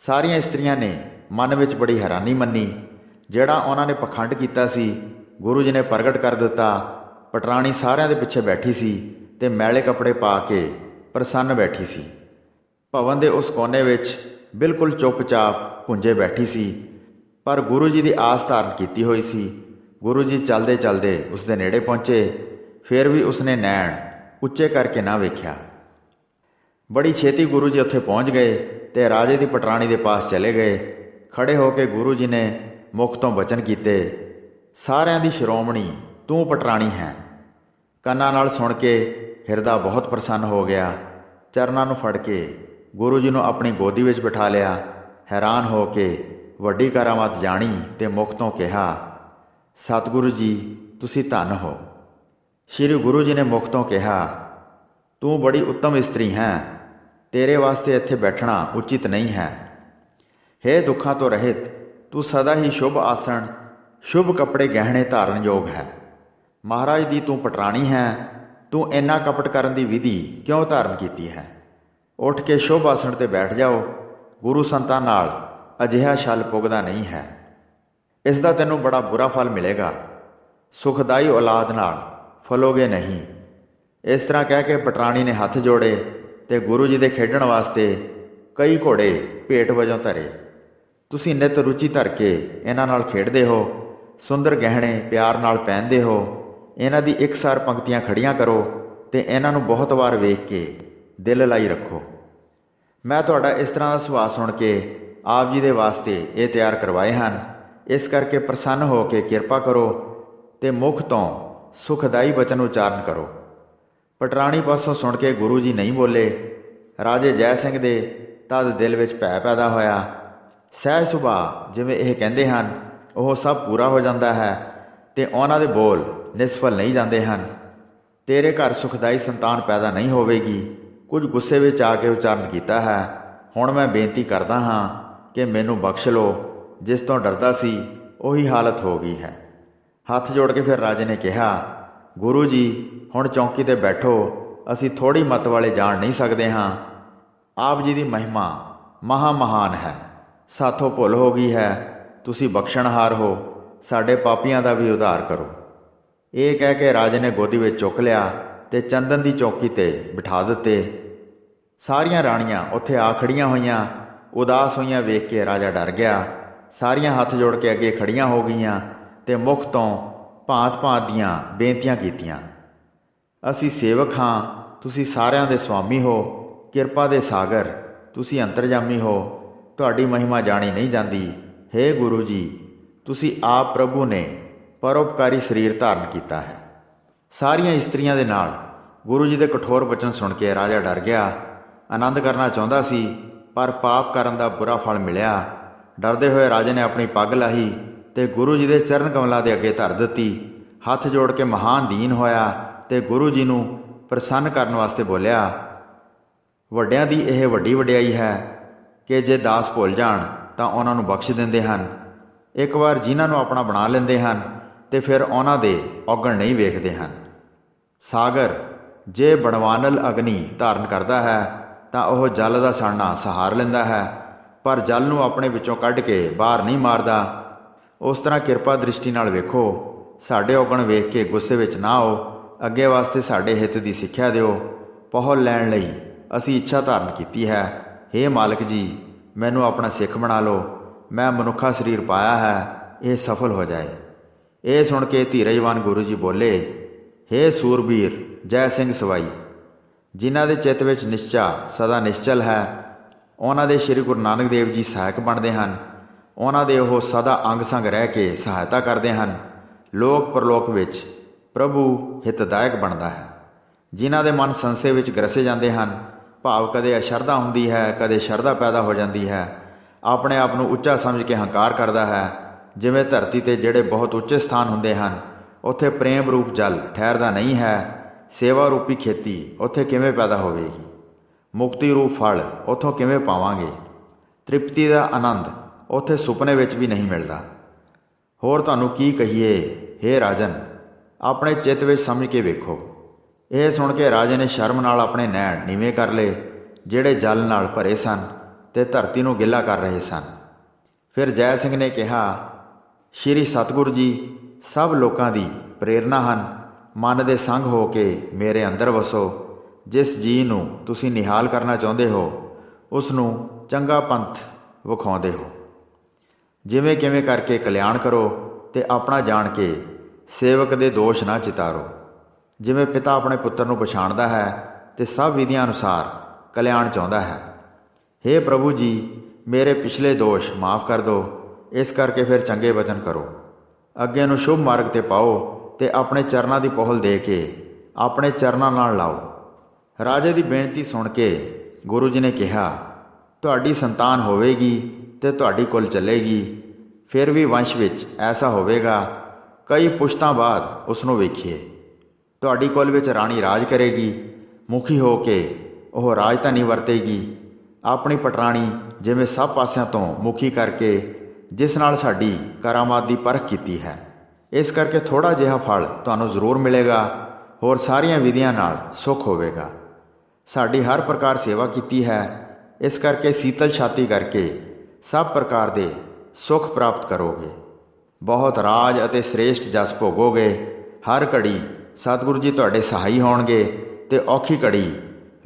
S1: ਸਾਰੀਆਂ ਇਸਤਰੀਆਂ ਨੇ ਮਨ ਵਿੱਚ ਬੜੀ ਹੈਰਾਨੀ ਮੰਨੀ। ਜਿਹੜਾ ਉਹਨਾਂ ਨੇ ਪਖੰਡ ਕੀਤਾ ਸੀ ਗੁਰੂ ਜੀ ਨੇ ਪ੍ਰਗਟ ਕਰ ਦਿੱਤਾ। ਪਟਰਾਣੀ ਸਾਰਿਆਂ ਦੇ ਪਿੱਛੇ ਬੈਠੀ ਸੀ ਤੇ ਮੈਲੇ ਕੱਪੜੇ ਪਾ ਕੇ ਪ੍ਰਸੰਨ ਬੈਠੀ ਸੀ। ਭਵਨ ਦੇ ਉਸ ਕੋਨੇ ਵਿੱਚ ਬਿਲਕੁਲ ਚੁੱਪਚਾਪ ਭੁੰਜੇ ਬੈਠੀ ਸੀ, ਪਰ ਗੁਰੂ ਜੀ ਦੀ ਆਸ ਧਾਰਨ ਕੀਤੀ ਹੋਈ ਸੀ। ਗੁਰੂ ਜੀ ਚਲਦੇ ਚਲਦੇ ਉਸ ਦੇ ਨੇੜੇ ਪਹੁੰਚੇ, ਫਿਰ ਵੀ ਉਸਨੇ ਨੈਣ ਉੱਚੇ ਕਰਕੇ ਨਾ ਵੇਖਿਆ। ਬੜੀ ਛੇਤੀ ਗੁਰੂ ਜੀ ਉੱਥੇ ਪਹੁੰਚ ਗਏ ਤੇ ਰਾਜੇ ਦੀ ਪਟਰਾਣੀ ਦੇ ਪਾਸ ਚਲੇ ਗਏ। ਖੜੇ ਹੋ ਕੇ ਗੁਰੂ ਜੀ ਨੇ ਮੁਖ ਤੋਂ ਬਚਨ ਕੀਤੇ, ਸਾਰਿਆਂ ਦੀ ਸ਼੍ਰੋਮਣੀ ਤੂੰ ਪਟਰਾਣੀ ਹੈ। ਕੰਨਾਂ ਨਾਲ ਸੁਣ ਕੇ ਹਿਰਦਾ ਬਹੁਤ ਪ੍ਰਸੰਨ ਹੋ ਗਿਆ। ਚਰਨਾਂ ਨੂੰ ਫੜ ਕੇ ਗੁਰੂ ਜੀ ਨੂੰ ਆਪਣੀ ਗੋਦੀ ਵਿੱਚ ਬਿਠਾ ਲਿਆ। ਹੈਰਾਨ ਹੋ ਕੇ ਵੱਡੀ ਕਰਾਮਾਤ ਜਾਣੀ ਤੇ ਮੁਖ ਤੋਂ ਕਿਹਾ, ਸਤਿਗੁਰੂ ਜੀ ਤੁਸੀਂ ਧੰਨ ਹੋ। ਸ਼੍ਰੀ ਗੁਰੂ ਜੀ ਨੇ ਮੁਖ ਤੋਂ ਕਿਹਾ, ਤੂੰ ਬੜੀ ਉੱਤਮ ਇਸਤਰੀ ਹੈ, ਤੇਰੇ ਵਾਸਤੇ ਇੱਥੇ ਬੈਠਣਾ ਉਚਿਤ ਨਹੀਂ ਹੈ। ਹੇ ਦੁੱਖਾਂ ਤੋਂ ਰਹਿਤ, ਤੂੰ ਸਦਾ ਹੀ ਸ਼ੁਭ ਆਸਣ, ਸ਼ੁਭ ਕੱਪੜੇ ਗਹਿਣੇ ਧਾਰਨ ਯੋਗ ਹੈ। ਮਹਾਰਾਜ ਦੀ ਤੂੰ ਪਟਰਾਣੀ ਹੈ, ਤੂੰ ਇੰਨਾ ਕਪਟ ਕਰਨ ਦੀ ਵਿਧੀ ਕਿਉਂ ਧਾਰਨ ਕੀਤੀ ਹੈ? ਉੱਠ ਕੇ ਸ਼ੁਭ ਆਸਣ 'ਤੇ ਬੈਠ ਜਾਓ। ਗੁਰੂ ਸੰਤਾਂ ਨਾਲ ਅਜਿਹਾ ਛਲ ਪੁੱਗਦਾ ਨਹੀਂ ਹੈ। ਇਸ ਦਾ ਤੈਨੂੰ ਬੜਾ ਬੁਰਾ ਫਲ ਮਿਲੇਗਾ। ਸੁਖਦਾਈ ਔਲਾਦ ਨਾਲ ਫਲੋਗੇ ਨਹੀਂ। ਇਸ ਤਰ੍ਹਾਂ ਕਹਿ ਕੇ ਪਟਰਾਣੀ ਨੇ ਹੱਥ ਜੋੜੇ ਤੇ ਗੁਰੂ ਜੀ ਦੇ ਖੇਡਣ ਵਾਸਤੇ ਕਈ ਘੋੜੇ ਭੇਟ ਵਜੋਂ ਧਰੇ। ਤੁਸੀਂ ਨਿੱਤ ਰੁਚੀ ਧਰ ਕੇ ਇਹਨਾਂ ਨਾਲ ਖੇਡਦੇ ਹੋ, ਸੁੰਦਰ ਗਹਿਣੇ ਪਿਆਰ ਨਾਲ ਪਹਿਨਦੇ ਹੋ। ਇਹਨਾਂ ਦੀ ਇਕਸਾਰ ਪੰਕਤੀਆਂ ਖੜੀਆਂ ਕਰੋ ਤੇ ਇਹਨਾਂ ਨੂੰ ਬਹੁਤ ਵਾਰ ਵੇਖ ਕੇ ਦਿਲ ਲਾਈ ਰੱਖੋ। ਮੈਂ ਤੁਹਾਡਾ ਇਸ ਤਰ੍ਹਾਂ ਦਾ ਸੁਭਾਅ ਸੁਣ ਕੇ ਆਪ ਜੀ ਦੇ ਵਾਸਤੇ ਇਹ ਤਿਆਰ ਕਰਵਾਏ ਹਨ। ਇਸ ਕਰਕੇ ਪ੍ਰਸੰਨ ਹੋ ਕੇ ਕਿਰਪਾ ਕਰੋ ਤੇ ਮੁਖ ਤੋਂ ਸੁਖਦਾਈ ਬਚਨ ਉਚਾਰਨ ਕਰੋ। ਪਟਰਾਣੀ ਪਾਸੋਂ ਸੁਣ ਕੇ ਗੁਰੂ ਜੀ ਨਹੀਂ ਬੋਲੇ। ਰਾਜੇ ਜੈ ਸਿੰਘ ਦੇ ਤਦ ਦਿਲ ਵਿੱਚ ਭੈ ਪੈਦਾ ਹੋਇਆ। ਸਹਿਜ ਸੁਭਾਅ ਜਿਵੇਂ ਇਹ ਕਹਿੰਦੇ ਹਨ ਉਹ ਸਭ ਪੂਰਾ ਹੋ ਜਾਂਦਾ ਹੈ ਤੇ ਉਹਨਾਂ ਦੇ ਬੋਲ ਨਿਸਫਲ ਨਹੀਂ ਜਾਂਦੇ ਹਨ। ਤੇਰੇ ਘਰ ਸੁਖਦਾਈ ਸੰਤਾਨ ਪੈਦਾ ਨਹੀਂ ਹੋਵੇਗੀ। ਕੁਝ ਗੁੱਸੇ ਵਿੱਚ ਆ ਕੇ ਉਚਾਰਨ ਕੀਤਾ ਹੈ। ਹੁਣ ਮੈਂ ਬੇਨਤੀ ਕਰਦਾ ਹਾਂ ਕਿ ਮੈਨੂੰ ਬਖਸ਼ ਲਓ। ਜਿਸ ਤੋਂ ਡਰਦਾ ਸੀ ਉਹੀ ਹਾਲਤ ਹੋ ਗਈ ਹੈ। ਹੱਥ ਜੋੜ ਕੇ ਫਿਰ ਰਾਜੇ ਨੇ ਕਿਹਾ, ਗੁਰੂ ਜੀ ਹੁਣ ਚੌਂਕੀ 'ਤੇ ਬੈਠੋ। ਅਸੀਂ ਥੋੜ੍ਹੀ ਮੱਤ ਵਾਲੇ ਜਾਣ ਨਹੀਂ ਸਕਦੇ ਹਾਂ। ਆਪ ਜੀ ਦੀ ਮਹਿਮਾ ਮਹਾ ਮਹਾਨ ਹੈ। ਸਾਥੋਂ ਭੁੱਲ ਹੋ ਗਈ ਹੈ। ਤੁਸੀਂ ਬਖਸ਼ਣਹਾਰ ਹੋ। ਸਾਡੇ ਪਾਪੀਆਂ ਦਾ ਵੀ ਉਧਾਰ ਕਰੋ। ਇਹ ਕਹਿ ਕੇ ਰਾਜੇ ਨੇ ਗੋਦੀ ਵਿੱਚ ਚੁੱਕ ਲਿਆ ਤੇ ਚੰਦਨ ਦੀ ਚੌਕੀ 'ਤੇ ਬਿਠਾ ਦਿੱਤੇ। ਸਾਰੀਆਂ ਰਾਣੀਆਂ ਉੱਥੇ ਆ ਖੜੀਆਂ ਹੋਈਆਂ। ਉਦਾਸ ਹੋਈਆਂ ਵੇਖ ਕੇ ਰਾਜਾ ਡਰ ਗਿਆ। ਸਾਰੀਆਂ ਹੱਥ ਜੋੜ ਕੇ ਅੱਗੇ ਖੜੀਆਂ ਹੋ ਗਈਆਂ ਤੇ ਮੁਖ ਤੋਂ ਭਾਂਤ ਭਾਂਤ ਦੀਆਂ ਬੇਨਤੀਆਂ ਕੀਤੀਆਂ। ਅਸੀਂ ਸੇਵਕ ਹਾਂ, ਤੁਸੀਂ ਸਾਰਿਆਂ ਦੇ ਸੁਆਮੀ ਹੋ। ਕਿਰਪਾ ਦੇ ਸਾਗਰ, ਤੁਸੀਂ ਅੰਤਰਜਾਮੀ ਹੋ। ਤੁਹਾਡੀ ਮਹਿਮਾ ਜਾਣੀ ਨਹੀਂ ਜਾਂਦੀ। ਹੇ ਗੁਰੂ ਜੀ, ਤੁਸੀਂ ਆਪ ਪ੍ਰਭੂ ਨੇ ਪਰਉਪਕਾਰੀ ਸਰੀਰ ਧਾਰਨ ਕੀਤਾ ਹੈ। ਸਾਰੀਆਂ ਇਸਤਰੀਆਂ ਦੇ ਨਾਲ ਗੁਰੂ ਜੀ ਦੇ ਕਠੋਰ ਬਚਨ ਸੁਣ ਕੇ ਰਾਜਾ ਡਰ ਗਿਆ। ਆਨੰਦ ਕਰਨਾ ਚਾਹੁੰਦਾ ਸੀ ਪਰ ਪਾਪ ਕਰਨ ਦਾ ਬੁਰਾ ਫਲ ਮਿਲਿਆ। ਡਰਦੇ ਹੋਏ ਰਾਜੇ ਨੇ ਆਪਣੀ ਪੱਗ ਲਾਹੀ ਤੇ ਗੁਰੂ ਜੀ ਦੇ ਚਰਨ ਕਮਲਾਂ ਦੇ ਅੱਗੇ ਧਰ ਦਿੱਤੀ। ਹੱਥ ਜੋੜ ਕੇ ਮਹਾਨ ਦੀਨ ਹੋਇਆ ਤੇ ਗੁਰੂ ਜੀ ਨੂੰ ਪ੍ਰਸੰਨ ਕਰਨ ਵਾਸਤੇ ਬੋਲਿਆ, ਵੱਡਿਆਂ ਦੀ ਇਹ ਵੱਡੀ ਵਡਿਆਈ ਹੈ ਕਿ ਜੇ ਦਾਸ ਭੁੱਲ ਜਾਣ ਤਾਂ ਉਹਨਾਂ ਨੂੰ ਬਖਸ਼ ਦਿੰਦੇ ਹਨ। ਇੱਕ ਵਾਰ ਜਿਨ੍ਹਾਂ ਨੂੰ ਆਪਣਾ ਬਣਾ ਲੈਂਦੇ ਹਨ ਤੇ ਫਿਰ ਉਹਨਾਂ ਦੇ ਔਗਣ ਨਹੀਂ ਵੇਖਦੇ ਹਨ। ਸਾਗਰ ਜੇ ਬਣਵਾਨਲ ਅਗਨੀ ਧਾਰਨ ਕਰਦਾ ਹੈ ਤਾਂ ਉਹ ਜਲ ਦਾ ਸੜਨਾ ਸਹਾਰ ਲੈਂਦਾ ਹੈ, ਪਰ ਜਲ ਨੂੰ ਆਪਣੇ ਵਿੱਚੋਂ ਕੱਢ ਕੇ ਬਾਹਰ ਨਹੀਂ ਮਾਰਦਾ। ਉਸ ਤਰ੍ਹਾਂ ਕਿਰਪਾ ਦ੍ਰਿਸ਼ਟੀ ਨਾਲ ਵੇਖੋ। ਸਾਡੇ ਔਗਣ ਵੇਖ ਕੇ ਗੁੱਸੇ ਵਿੱਚ ਨਾ ਆਓ। ਅੱਗੇ ਵਾਸਤੇ ਸਾਡੇ ਹਿੱਤ ਦੀ ਸਿੱਖਿਆ ਦਿਓ। ਪਹੁਲ ਲੈਣ ਲਈ ਅਸੀਂ ਇੱਛਾ ਧਾਰਨ ਕੀਤੀ ਹੈ। ਹੇ ਮਾਲਕ ਜੀ, ਮੈਨੂੰ ਆਪਣਾ ਸਿੱਖ ਬਣਾ ਲਓ। ਮੈਂ ਮਨੁੱਖਾ ਸਰੀਰ ਪਾਇਆ ਹੈ, ਇਹ ਸਫਲ ਹੋ ਜਾਏ। ਇਹ ਸੁਣ ਕੇ ਧੀਰਜਵਾਨ ਗੁਰੂ ਜੀ ਬੋਲੇ, ਹੇ ਸੂਰਬੀਰ ਜੈ ਸਿੰਘ ਸਵਾਈ, ਜਿਨ੍ਹਾਂ ਦੇ ਚਿੱਤ ਵਿੱਚ ਨਿਸ਼ਚਾ ਸਦਾ ਨਿਸ਼ਚਲ ਹੈ, ਉਹਨਾਂ ਦੇ ਸ਼੍ਰੀ ਗੁਰੂ ਨਾਨਕ ਦੇਵ ਜੀ ਸਹਾਇਕ ਬਣਦੇ ਹਨ। ਉਹਨਾਂ ਦੇ ਉਹ ਸਦਾ ਅੰਗ ਸੰਗ ਰਹਿ ਕੇ ਸਹਾਇਤਾ ਕਰਦੇ ਹਨ। ਲੋਕ ਪਰਲੋਕ ਵਿੱਚ ਪ੍ਰਭੂ ਹਿਤਦਾਇਕ ਬਣਦਾ ਹੈ। ਜਿਨ੍ਹਾਂ ਦੇ ਮਨ ਸੰਸ਼ੇ ਵਿੱਚ ਗਰਸੇ ਜਾਂਦੇ ਹਨ, ਭਾਵ ਕਦੇ ਅਸ਼ਰਧਾ ਹੁੰਦੀ ਹੈ, ਕਦੇ ਸ਼ਰਧਾ ਪੈਦਾ ਹੋ ਜਾਂਦੀ ਹੈ, ਆਪਣੇ ਆਪ ਨੂੰ ਉੱਚਾ ਸਮਝ ਕੇ ਹੰਕਾਰ ਕਰਦਾ ਹੈ। ਜਿਵੇਂ ਧਰਤੀ 'ਤੇ ਜਿਹੜੇ ਬਹੁਤ ਉੱਚੇ ਸਥਾਨ ਹੁੰਦੇ ਹਨ ਉੱਥੇ ਪ੍ਰੇਮ ਰੂਪ ਜਲ ਠਹਿਰਦਾ ਨਹੀਂ ਹੈ, ਸੇਵਾ ਰੂਪੀ ਖੇਤੀ ਉੱਥੇ ਕਿਵੇਂ ਪੈਦਾ ਹੋਵੇਗੀ? ਮੁਕਤੀ ਰੂਪ ਫਲ ਉੱਥੋਂ ਕਿਵੇਂ ਪਾਵਾਂਗੇ? ਤ੍ਰਿਪਤੀ ਦਾ ਆਨੰਦ ਉੱਥੇ ਸੁਪਨੇ ਵਿੱਚ ਵੀ ਨਹੀਂ ਮਿਲਦਾ। ਹੋਰ ਤੁਹਾਨੂੰ ਕੀ ਕਹੀਏ ਹੇ ਰਾਜਨ, ਆਪਣੇ ਚਿੱਤ ਵਿੱਚ ਸਮਝ ਕੇ ਵੇਖੋ। ਇਹ ਸੁਣ ਕੇ ਰਾਜੇ ਨੇ ਸ਼ਰਮ ਨਾਲ ਆਪਣੇ ਨੈਣ ਨੀਵੇਂ ਕਰ ਲਏ, ਜਿਹੜੇ ਜਲ ਨਾਲ ਭਰੇ ਸਨ ਅਤੇ ਧਰਤੀ ਨੂੰ ਗਿੱਲਾ ਕਰ ਰਹੇ ਸਨ। ਫਿਰ ਜੈ ਸਿੰਘ ਨੇ ਕਿਹਾ, ਸ਼੍ਰੀ ਸਤਿਗੁਰੂ ਜੀ ਸਭ ਲੋਕਾਂ ਦੀ ਪ੍ਰੇਰਨਾ ਹਨ। ਮਨ ਦੇ ਸੰਗ ਹੋ ਕੇ ਮੇਰੇ ਅੰਦਰ ਵਸੋ। ਜਿਸ ਜੀ ਨੂੰ ਤੁਸੀਂ ਨਿਹਾਲ ਕਰਨਾ ਚਾਹੁੰਦੇ ਹੋ, ਉਸ ਨੂੰ ਚੰਗਾ ਪੰਥ ਵਿਖਾਉਂਦੇ ਹੋ। ਜਿਵੇਂ ਕਿਵੇਂ ਕਰਕੇ ਕਲਿਆਣ ਕਰੋ ਅਤੇ ਆਪਣਾ ਜਾਣ ਕੇ ਸੇਵਕ ਦੇ ਦੋਸ਼ ਨਾ ਚਿਤਾਰੋ। ਜਿਵੇਂ ਪਿਤਾ ਆਪਣੇ ਪੁੱਤਰ ਨੂੰ ਪਛਾਣਦਾ ਹੈ ਅਤੇ ਸਭ ਵਿਧੀਆਂ ਅਨੁਸਾਰ ਕਲਿਆਣ ਚਾਹੁੰਦਾ ਹੈ। ਹੇ ਪ੍ਰਭੂ ਜੀ, ਮੇਰੇ ਪਿਛਲੇ ਦੋਸ਼ ਮਾਫ ਕਰ ਦਿਓ। ਇਸ ਕਰਕੇ ਫਿਰ ਚੰਗੇ ਵਚਨ ਕਰੋ, ਅੱਗੇ ਨੂੰ ਸ਼ੁਭ ਮਾਰਗ 'ਤੇ ਪਾਓ ਅਤੇ ਆਪਣੇ ਚਰਨਾਂ ਦੀ ਪਹੁਲ ਦੇ ਕੇ ਆਪਣੇ ਚਰਨਾਂ ਨਾਲ ਲਾਓ। ਰਾਜੇ ਦੀ ਬੇਨਤੀ ਸੁਣ ਕੇ ਗੁਰੂ ਜੀ ਨੇ ਕਿਹਾ, ਤੁਹਾਡੀ ਸੰਤਾਨ ਹੋਵੇਗੀ ਅਤੇ ਤੁਹਾਡੀ ਕੁਲ ਚੱਲੇਗੀ। ਫਿਰ ਵੀ ਵੰਸ਼ ਵਿੱਚ ਐਸਾ ਹੋਵੇਗਾ, ਕਈ ਪੁਸ਼ਤਾਂ ਬਾਅਦ ਉਸ ਨੂੰ ਵੇਖੀਏ। ਤੁਹਾਡੀ ਕੁਲ ਵਿੱਚ ਰਾਣੀ ਰਾਜ ਕਰੇਗੀ। ਮੁਖੀ ਹੋ ਕੇ ਉਹ ਰਾਜਧਾਨੀ ਵਰਤੇਗੀ। ਆਪਣੀ ਪਟਰਾਣੀ ਜਿਵੇਂ ਸਭ ਪਾਸਿਆਂ ਤੋਂ ਮੁਖੀ ਕਰਕੇ, ਜਿਸ ਨਾਲ ਸਾਡੀ ਕਰਾਮਾਤ ਦੀ ਪਰਖ ਕੀਤੀ ਹੈ। ਇਸ ਕਰਕੇ ਥੋੜ੍ਹਾ ਜਿਹਾ ਫਲ ਤੁਹਾਨੂੰ ਜ਼ਰੂਰ ਮਿਲੇਗਾ। ਹੋਰ ਸਾਰੀਆਂ ਵਿਧੀਆਂ ਨਾਲ ਸੁੱਖ ਹੋਵੇਗਾ। ਸਾਡੀ ਹਰ ਪ੍ਰਕਾਰ ਸੇਵਾ ਕੀਤੀ ਹੈ, ਇਸ ਕਰਕੇ ਸੀਤਲ ਛਾਤੀ ਕਰਕੇ ਸਭ ਪ੍ਰਕਾਰ ਦੇ ਸੁੱਖ ਪ੍ਰਾਪਤ ਕਰੋਗੇ। ਬਹੁਤ ਰਾਜ ਅਤੇ ਸ੍ਰੇਸ਼ਟ ਜਸ ਭੋਗੋਗੇ। ਹਰ ਘੜੀ ਸਤਿਗੁਰੂ ਜੀ ਤੁਹਾਡੇ ਸਹਾਈ ਹੋਣਗੇ ਅਤੇ ਔਖੀ ਘੜੀ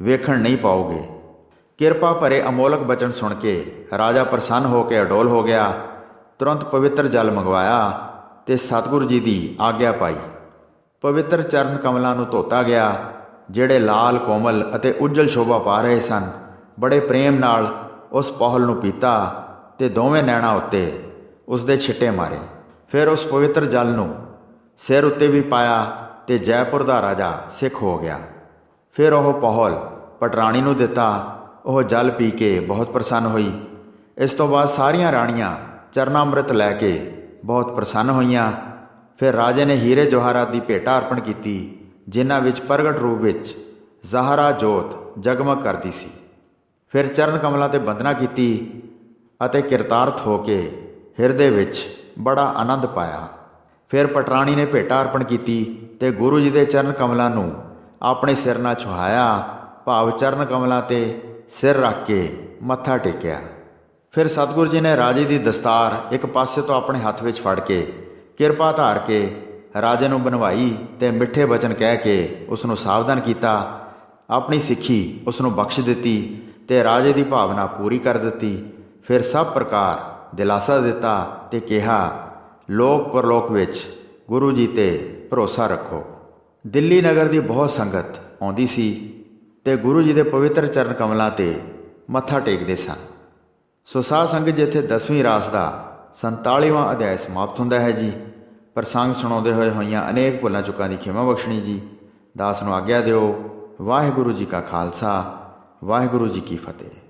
S1: ਵੇਖਣ ਨਹੀਂ ਪਾਓਗੇ। ਕਿਰਪਾ ਭਰੇ ਅਮੋਲਕ ਬਚਨ ਸੁਣ ਕੇ ਰਾਜਾ ਪ੍ਰਸੰਨ ਹੋ ਕੇ ਅਡੋਲ ਹੋ ਗਿਆ। ਤੁਰੰਤ ਪਵਿੱਤਰ ਜਲ ਮੰਗਵਾਇਆ ਅਤੇ ਸਤਿਗੁਰੂ ਜੀ ਦੀ ਆਗਿਆ ਪਾਈ। ਪਵਿੱਤਰ ਚਰਨ ਕਮਲਾਂ ਨੂੰ ਧੋਤਾ ਗਿਆ, ਜਿਹੜੇ ਲਾਲ ਕੋਮਲ ਅਤੇ ਉੱਜਲ ਸ਼ੋਭਾ ਪਾ ਰਹੇ ਸਨ। ਬੜੇ ਪ੍ਰੇਮ ਨਾਲ ਉਸ ਪਹੁਲ ਨੂੰ ਪੀਤਾ ਅਤੇ ਦੋਵੇਂ ਨੈਣਾਂ ਉੱਤੇ ਉਸ ਦੇ ਛਿੱਟੇ ਮਾਰੇ। ਫਿਰ ਉਸ ਪਵਿੱਤਰ ਜਲ ਨੂੰ ਸਿਰ ਉੱਤੇ ਵੀ ਪਾਇਆ ਅਤੇ ਜੈਪੁਰ ਦਾ ਰਾਜਾ ਸਿੱਖ ਹੋ ਗਿਆ। ਫਿਰ ਉਹ ਪਹੁਲ ਪਟਰਾਣੀ ਨੂੰ ਦਿੱਤਾ। ਉਹ ਜਲ ਪੀ ਕੇ ਬਹੁਤ ਪ੍ਰਸੰਨ ਹੋਈ। ਇਸ ਤੋਂ ਬਾਅਦ ਸਾਰੀਆਂ ਰਾਣੀਆਂ ਚਰਨਾਮ੍ਰਿਤ ਲੈ ਕੇ ਬਹੁਤ ਪ੍ਰਸੰਨ ਹੋਈਆਂ। ਫਿਰ ਰਾਜੇ ਨੇ ਹੀਰੇ ਜਵਾਹਰਾਤ ਦੀ ਭੇਟਾ ਅਰਪਣ ਕੀਤੀ, ਜਿਨ੍ਹਾਂ ਵਿੱਚ ਪ੍ਰਗਟ ਰੂਪ ਵਿੱਚ ਜ਼ਹਰਾ ਜੋਤ ਜਗਮਗ ਕਰਦੀ ਸੀ। ਫਿਰ ਚਰਨ ਕਮਲਾਂ 'ਤੇ ਬੰਦਨਾ ਕੀਤੀ ਅਤੇ ਕਿਰਤਾਰਥ ਹੋ ਕੇ ਹਿਰਦੇ ਵਿੱਚ ਬੜਾ ਆਨੰਦ ਪਾਇਆ। ਫਿਰ ਪਟਰਾਣੀ ਨੇ ਭੇਟਾ ਅਰਪਣ ਕੀਤੀ ਅਤੇ ਗੁਰੂ ਜੀ ਦੇ ਚਰਨ ਕਮਲਾਂ ਨੂੰ ਆਪਣੇ ਸਿਰ ਨਾਲ ਛੁਹਾਇਆ, ਭਾਵ ਚਰਨ ਕਮਲਾਂ 'ਤੇ ਸਿਰ ਰੱਖ ਕੇ ਮੱਥਾ ਟੇਕਿਆ। ਫਿਰ ਸਤਿਗੁਰੂ ਜੀ ਨੇ ਰਾਜੇ ਦੀ ਦਸਤਾਰ ਇੱਕ ਪਾਸੇ ਤੋਂ ਆਪਣੇ ਹੱਥ ਵਿੱਚ ਫੜ ਕੇ ਕਿਰਪਾ ਧਾਰ ਕੇ ਰਾਜੇ ਨੂੰ ਬਣਵਾਈ ਅਤੇ ਮਿੱਠੇ ਵਚਨ ਕਹਿ ਕੇ ਉਸ ਨੂੰ ਸਾਵਧਾਨ ਕੀਤਾ। ਆਪਣੀ ਸਿੱਖੀ ਉਸ ਨੂੰ ਬਖਸ਼ ਦਿੱਤੀ ਅਤੇ ਰਾਜੇ ਦੀ ਭਾਵਨਾ ਪੂਰੀ ਕਰ ਦਿੱਤੀ। ਫਿਰ ਸਭ ਪ੍ਰਕਾਰ ਦਿਲਾਸਾ ਦਿੱਤਾ ਅਤੇ ਕਿਹਾ, ਲੋਕ ਪਰਲੋਕ ਵਿੱਚ ਗੁਰੂ ਜੀ 'ਤੇ ਭਰੋਸਾ ਰੱਖੋ। ਦਿੱਲੀ ਨਗਰ ਦੀ ਬਹੁਤ ਸੰਗਤ ਆਉਂਦੀ ਸੀ ਅਤੇ ਗੁਰੂ ਜੀ ਦੇ ਪਵਿੱਤਰ ਚਰਨ ਕਮਲਾਂ 'ਤੇ ਮੱਥਾ ਟੇਕਦੇ ਸਨ। ਸੋ ਸਾਧ ਸੰਗਤ ਜੀ, ਇੱਥੇ 10ਵੀਂ ਰਾਸ ਦਾ 47ਵਾਂ ਅਧਿਆਇ ਸਮਾਪਤ ਹੁੰਦਾ ਹੈ ਜੀ। ਪ੍ਰਸੰਗ ਸੁਣਾਉਂਦੇ ਹੋਏ ਹੋਈਆਂ ਅਨੇਕ ਭੁੱਲਾਂ ਚੁੱਕਾਂ ਦੀ ਖਿਮਾ ਬਖਸ਼ਣੀ ਜੀ। ਦਾਸ ਨੂੰ ਆਗਿਆ ਦਿਓ। ਵਾਹਿਗੁਰੂ ਜੀ ਕਾ ਖਾਲਸਾ, ਵਾਹਿਗੁਰੂ ਜੀ ਕੀ ਫਤਿਹ।